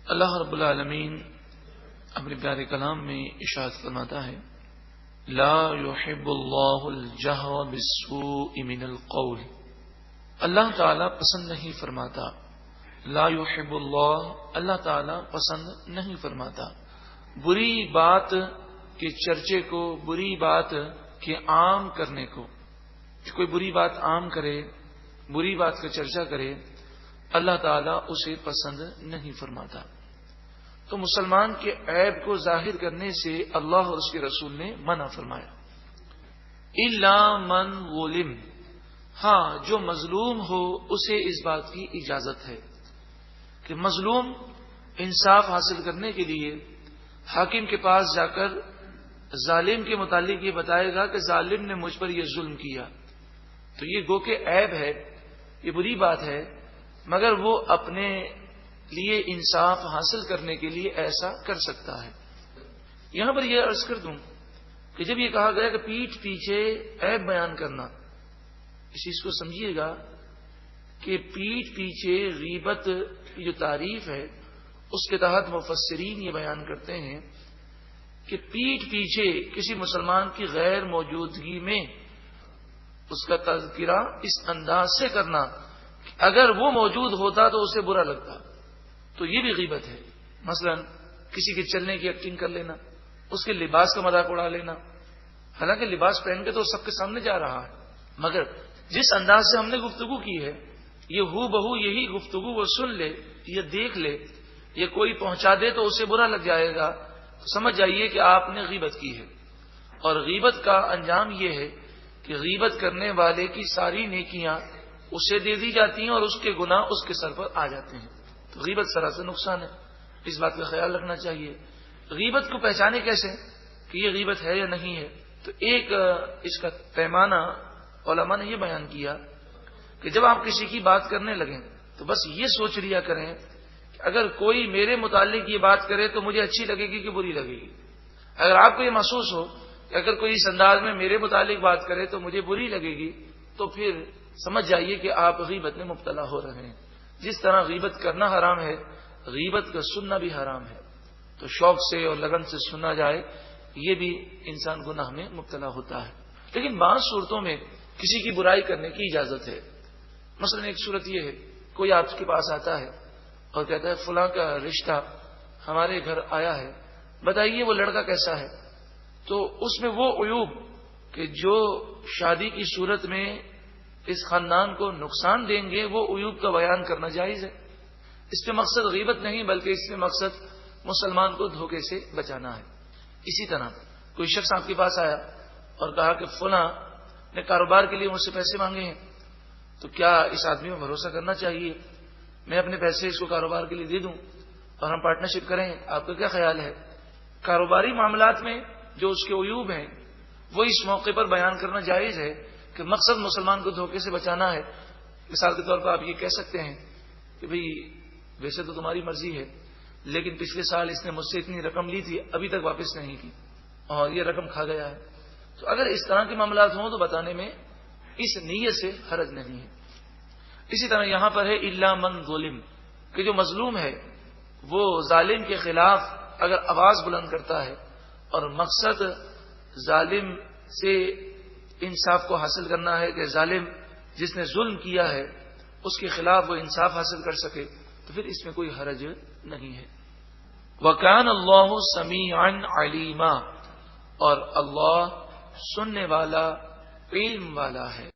اللہ رب العالمین اپنے پیارے کلام میں ارشاد فرماتا ہے لا يحب اللہ الجہر بالسوء من القول. اللہ تعالی پسند نہیں فرماتا. لا يحب اللہ تعالی پسند نہیں فرماتا بری بات کے چرچے کو، بری بات کے عام کرنے کو. کوئی بری بات عام کرے، بری بات کا چرچا کرے، اللہ تعالیٰ اسے پسند نہیں فرماتا. تو مسلمان کے عیب کو ظاہر کرنے سے اللہ اور اس کے رسول نے منع فرمایا. الا من ظلم، ہاں جو مظلوم ہو اسے اس بات کی اجازت ہے کہ مظلوم انصاف حاصل کرنے کے لیے حاکم کے پاس جا کر ظالم کے متعلق یہ بتائے گا کہ ظالم نے مجھ پر یہ ظلم کیا. تو یہ گو کہ عیب ہے، یہ بری بات ہے، مگر وہ اپنے لیے انصاف حاصل کرنے کے لیے ایسا کر سکتا ہے. یہاں پر یہ عرض کر دوں کہ جب یہ کہا گیا کہ پیٹھ پیچھے عیب بیان کرنا، اس چیز کو سمجھیے گا کہ پیٹھ پیچھے غیبت کی جو تعریف ہے اس کے تحت مفسرین یہ بیان کرتے ہیں کہ پیٹھ پیچھے کسی مسلمان کی غیر موجودگی میں اس کا تذکرہ اس انداز سے کرنا کہ اگر وہ موجود ہوتا تو اسے برا لگتا، تو یہ بھی غیبت ہے. مثلا کسی کے چلنے کی ایکٹنگ کر لینا، اس کے لباس کا مذاق اڑا لینا، حالانکہ لباس پہن کے تو سب کے سامنے جا رہا ہے، مگر جس انداز سے ہم نے گفتگو کی ہے یہ ہو بہو یہی گفتگو وہ سن لے یا دیکھ لے یا کوئی پہنچا دے تو اسے برا لگ جائے گا. تو سمجھ جائیے کہ آپ نے غیبت کی ہے. اور غیبت کا انجام یہ ہے کہ غیبت کرنے والے کی ساری نیکیاں اسے دے دی جاتی ہیں اور اس کے گناہ اس کے سر پر آ جاتے ہیں. تو غیبت سراسر نقصان ہے، اس بات کا خیال رکھنا چاہیے. غیبت کو پہچانے کیسے کہ یہ غیبت ہے یا نہیں ہے؟ تو ایک اس کا پیمانہ علماء نے یہ بیان کیا کہ جب آپ کسی کی بات کرنے لگیں تو بس یہ سوچ لیا کریں کہ اگر کوئی میرے متعلق یہ بات کرے تو مجھے اچھی لگے گی کہ بری لگے گی. اگر آپ کو یہ محسوس ہو کہ اگر کوئی اس انداز میں میرے متعلق بات کرے تو مجھے بری لگے گی، تو پھر سمجھ جائیے کہ آپ غیبت میں مبتلا ہو رہے ہیں. جس طرح غیبت کرنا حرام ہے، غیبت کا سننا بھی حرام ہے. تو شوق سے اور لگن سے سنا جائے یہ بھی انسان گناہ میں مبتلا ہوتا ہے. لیکن بعض صورتوں میں کسی کی برائی کرنے کی اجازت ہے. مثلا ایک صورت یہ ہے، کوئی آپ کے پاس آتا ہے اور کہتا ہے فلاں کا رشتہ ہمارے گھر آیا ہے، بتائیے وہ لڑکا کیسا ہے. تو اس میں وہ عیوب کہ جو شادی کی صورت میں اس خاندان کو نقصان دیں گے وہ عیوب کا بیان کرنا جائز ہے. اس میں مقصد غیبت نہیں بلکہ اس میں مقصد مسلمان کو دھوکے سے بچانا ہے. اسی طرح کوئی شخص آپ کے پاس آیا اور کہا کہ فلاں نے کاروبار کے لیے مجھ سے پیسے مانگے ہیں، تو کیا اس آدمی میں بھروسہ کرنا چاہیے؟ میں اپنے پیسے اس کو کاروبار کے لیے دے دوں اور ہم پارٹنرشپ کریں؟ آپ کا کیا خیال ہے؟ کاروباری معاملات میں جو اس کے عیوب ہیں وہ اس موقع پر بیان کرنا جائز ہے کہ مقصد مسلمان کو دھوکے سے بچانا ہے. مثال کے طور پر آپ یہ کہہ سکتے ہیں کہ بھئی ویسے تو تمہاری مرضی ہے لیکن پچھلے سال اس نے مجھ سے اتنی رقم لی تھی ابھی تک واپس نہیں کی اور یہ رقم کھا گیا ہے. تو اگر اس طرح کے معاملات ہوں تو بتانے میں اس نیت سے حرج نہیں ہے. اسی طرح یہاں پر ہے الا من ظلم، کہ جو مظلوم ہے وہ ظالم کے خلاف اگر آواز بلند کرتا ہے اور مقصد ظالم سے انصاف کو حاصل کرنا ہے کہ ظالم جس نے ظلم کیا ہے اس کے خلاف وہ انصاف حاصل کر سکے، تو پھر اس میں کوئی حرج نہیں ہے. وَكَانَ اللَّهُ سَمِيعًا عَلِيمًا، اور اللہ سننے والا، علم والا ہے.